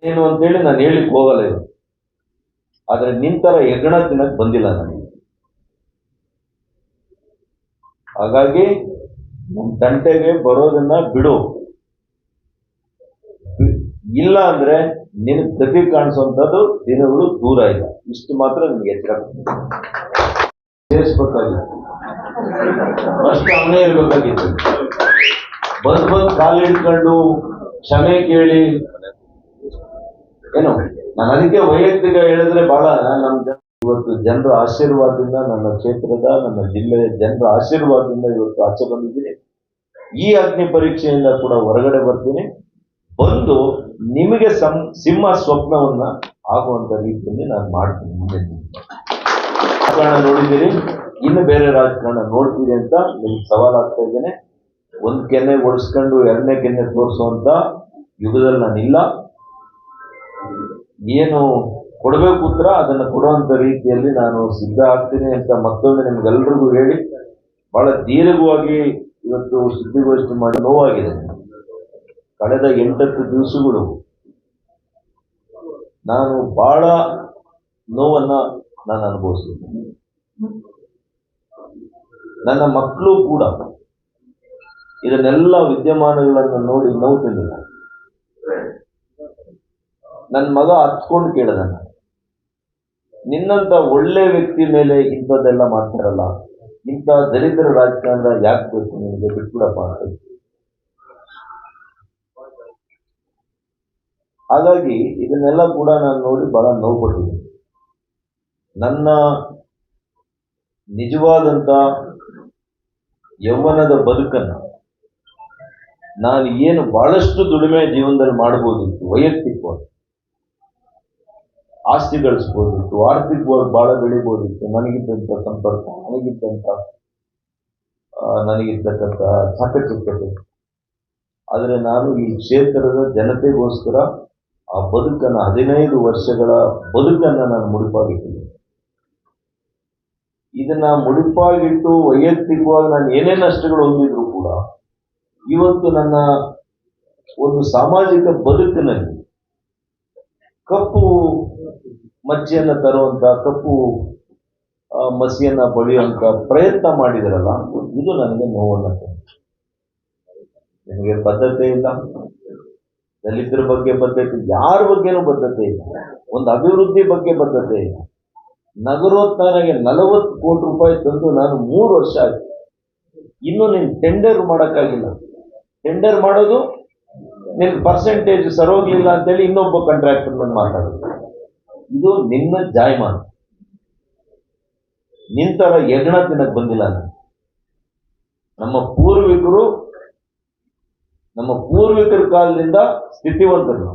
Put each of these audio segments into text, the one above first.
ಏನು ಅಂತೇಳಿ ನಾನು ಹೇಳಿಕ್ ಹೋಗಲ್ಲ ಇದು. ಆದ್ರೆ ನಿಂತರ ಹೆಗ್ಗಣ ತಿನ್ನಕ್ ಬಂದಿಲ್ಲ ನನಗೆ. ಹಾಗಾಗಿ ನಮ್ಮ ತಂಟೆಗೆ ಬರೋದನ್ನ ಬಿಡು. ಇಲ್ಲ ಅಂದ್ರೆ ನಿನ್ ಗತಿ ಕಾಣಿಸುವಂತದ್ದು ದಿನಗಳು ದೂರ ಇಲ್ಲ. ಇಷ್ಟು ಮಾತ್ರ ನಿಮ್ಗೆ ಎಚ್ಚರ ಸೇರಿಸ್ಬೇಕಾಗಿತ್ತು. ಫಸ್ಟ್ ಅವನೇ ಇರ್ಬೇಕಾಗಿತ್ತು. ಬಂದ್ ಕಾಲು ಹಿಡ್ಕೊಂಡು ಕ್ಷಮೆ ಕೇಳಿ ಏನು, ನಾನು ಅದಕ್ಕೆ ವೈಯಕ್ತಿಕ ಹೇಳಿದ್ರೆ ಬಹಳ ಇವತ್ತು ಜನರ ಆಶೀರ್ವಾದದಿಂದ, ನನ್ನ ಕ್ಷೇತ್ರದ ನನ್ನ ಜಿಲ್ಲೆಯ ಜನರ ಆಶೀರ್ವಾದದಿಂದ ಇವತ್ತು ಆಚೆ ಬಂದಿದ್ದೀನಿ. ಈ ಅಗ್ನಿ ಪರೀಕ್ಷೆಯಿಂದ ಕೂಡ ಹೊರಗಡೆ ಬರ್ತೀನಿ. ಬಂದು ನಿಮಗೆ ಸಿಂಹ ಸ್ವಪ್ನವನ್ನ ಆಗುವಂತ ರೀತಿಯಲ್ಲಿ ನಾನು ಮಾಡ್ತೀನಿ. ಮುಂದೆ ರಾಜಕಾರಣ ನೋಡಿದ್ದೀರಿ, ಇನ್ನು ಬೇರೆ ರಾಜಕಾರಣ ನೋಡ್ತೀರಿ ಅಂತ ನಿಮ್ಗೆ ಸವಾಲಾಗ್ತಾ ಇದ್ದೇನೆ. ಒಂದ್ ಕೆನ್ನೆ ಒಡಿಸ್ಕೊಂಡು ಎರಡನೇ ಕೆನ್ನೆ ತೋರಿಸುವಂತ ಯುಗದಲ್ಲಿ ನಾನಿಲ್ಲ. ಏನು ಕೊಡಬೇಕು ಉತ್ತರ ಅದನ್ನು ಕೊಡುವಂತ ರೀತಿಯಲ್ಲಿ ನಾನು ಸಿದ್ಧ ಆಗ್ತೀನಿ ಅಂತ ಮತ್ತೊಮ್ಮೆ ನಿಮ್ಗೆಲ್ರಿಗೂ ಹೇಳಿ, ಬಹಳ ದೀರ್ಘವಾಗಿ ಇವತ್ತು ಸುದ್ದಿಗೋಷ್ಠಿ ಮಾಡಿ ನೋವಾಗಿದೆ. ಕಳೆದ 8 ದಿವಸಗಳು ನಾನು ಬಹಳ ನೋವನ್ನ ನಾನು ಅನುಭವಿಸಿದ್ದೀನಿ. ನನ್ನ ಮಕ್ಕಳು ಕೂಡ ಇದನ್ನೆಲ್ಲ ವಿದ್ಯಮಾನಗಳನ್ನು ನೋಡಿ ನೋವು ತಿಂದಿಲ್ಲ. ನನ್ನ ಮಗ ಹತ್ಕೊಂಡು ಕೇಳಿದ, ನಿನ್ನಂತ ಒಳ್ಳೆ ವ್ಯಕ್ತಿ ಮೇಲೆ ಇಂಥದ್ದೆಲ್ಲ ಮಾಡ್ತಾರಲ್ಲ, ಇಂಥ ದರಿದ್ರ ರಾಜಕಾರಣ ಯಾಕೆ ಬೇಕು ನಿನಗೆ, ಬಿಟ್ಬಿಡಪ್ಪ ಅಂತ. ಹಾಗಾಗಿ ಇದನ್ನೆಲ್ಲ ಕೂಡ ನಾನು ನೋಡಿ ಬಹಳ ನೋವು ಪಟ್ಟಿದ್ದೀನಿ. ನನ್ನ ನಿಜವಾದಂತ ಯೌವನದ ಬದುಕನ್ನ ನಾನು ಏನು ಬಹಳಷ್ಟು ದುಡಿಮೆ ಜೀವನದಲ್ಲಿ ಮಾಡಬಹುದಿತ್ತು. ವೈಯಕ್ತಿಕವಾಗಿ ಆಸ್ತಿ ಗಳಿಸ್ಬೋದಿತ್ತು, ಆರ್ಥಿಕವಾಗಿ ಬಹಳ ಬೆಳಿಬೋದಿತ್ತು. ನನಗಿದ್ದಂಥ ಸಂಪರ್ಕ, ನನಗಿರ್ತಕ್ಕಂಥ ಚಾಕಚಕ್ಯತೆ. ಆದರೆ ನಾನು ಈ ಕ್ಷೇತ್ರದ ಜನತೆಗೋಸ್ಕರ ಆ ಬದುಕನ್ನು 15 ವರ್ಷಗಳ ಬದುಕನ್ನ ನಾನು ಮುಡಿಪಾಗಿಟ್ಟಿದ್ದೀನಿ. ಇದನ್ನ ಮುಡಿಪಾಗಿಟ್ಟು ವೈಯಕ್ತಿಕವಾಗಿ ನಾನು ಏನೇ ನಷ್ಟಗಳು ಹೊಂದಿದ್ರು ಕೂಡ ಇವತ್ತು ನನ್ನ ಒಂದು ಸಾಮಾಜಿಕ ಬದುಕಿನಲ್ಲಿ ಕಪ್ಪು ಮಚ್ಚೆಯನ್ನ ತರುವಂತ, ಕಪ್ಪು ಮಸಿಯನ್ನ ಬಳಿಯುವಂತ ಪ್ರಯತ್ನ ಮಾಡಿದ್ರಲ್ಲ, ಇದು ನನಗೆ ನೋವನ್ನ ತಂದಿದೆ. ನಿಮಗೆ ಬದ್ಧತೆ ಇಲ್ಲ, ದಲಿತರ ಬಗ್ಗೆ ಬದ್ಧತೆ, ಯಾರ ಬಗ್ಗೆನೂ ಬದ್ಧತೆ ಇಲ್ಲ, ಒಂದು ಅಭಿವೃದ್ಧಿ ಬಗ್ಗೆ ಬದ್ಧತೆ ಇಲ್ಲ. ನಗರೋತ್ಥಾನಗೆ 40 ಕೋಟಿ ರೂಪಾಯಿ ತಂದು ನಾನು 3 ವರ್ಷ ಆಯ್ತು. ಇನ್ನು ನೀನು ಟೆಂಡರ್ ಮಾಡೋಕ್ಕಾಗಿಲ್ಲ. ಟೆಂಡರ್ ಮಾಡೋದು ನಿನ್ ಪರ್ಸೆಂಟೇಜ್ ಸರೋಗ್ಲಿಲ್ಲ ಅಂತೇಳಿ ಇನ್ನೊಬ್ಬ ಕಾಂಟ್ರಾಕ್ಟರ್ ಬಂದು ಮಾತಾಡೋದು. ಇದು ನಿನ್ನ ಜಾಯಮಾನ. ನಿಂತರ ಹೆಗ್ಗಣ ತಿನ್ನಕ್ ಬಂದಿಲ್ಲ ನಾನು. ನಮ್ಮ ಪೂರ್ವಿಕರ ಕಾಲದಿಂದ ಸ್ಥಿತಿವಂತರು.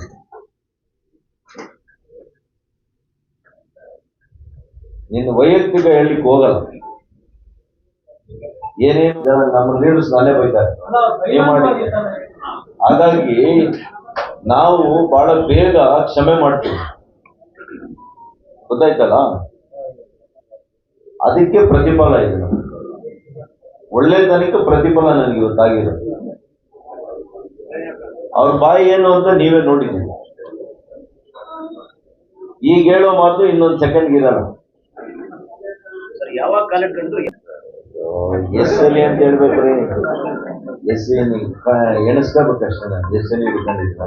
ನಿನ್ನ ವೈಯಕ್ತಿಕ ಹೇಳಲಿಕ್ಕೆ ಹೋಗಲ್ಲ. ಏನೇನು ಜನ ನಮ್ಮ ಲೀಡರ್ಸ್ ನಾನೇ ಬೈತಾರೆ, ಏನ್ ಮಾಡಿ. ಹಾಗಾಗಿ ನಾವು ಬಹಳ ಬೇಗ ಕ್ಷಮೆ ಮಾಡ್ತೀವಿ, ಗೊತ್ತಾಯ್ತಲ್ಲ. ಅದಕ್ಕೆ ಪ್ರತಿಫಲ ಇದೆ. ನಮ್ಗೆ ಒಳ್ಳೆತನಕ್ಕೆ ಪ್ರತಿಫಲ ನನಗೆ ಇವತ್ತಾಗಿರೋದು. ಅವ್ರ ಬಾಯಿ ಏನು ಅಂತ ನೀವೇ ನೋಡಿದ್ದೀವಿ. ಈಗ ಹೇಳೋ ಮಾತು ಇನ್ನೊಂದು ಸೆಕೆಂಡ್ ಇರಲ್ಲ. ಯಾವಾಗ ಕಾಲ ಎಸ್ ಎಲ್ಲಿ ಅಂತ ಹೇಳ್ಬೇಕ್ರಿ, ಎಸ್ ಎಣಿಸ್ಕೋಬೇಕಷ್ಟೇ. ನಾನು ಎಸ್ ಎಲ್ಲಿ ಹಿಡ್ಕೊಂಡಿದ್ದೆ.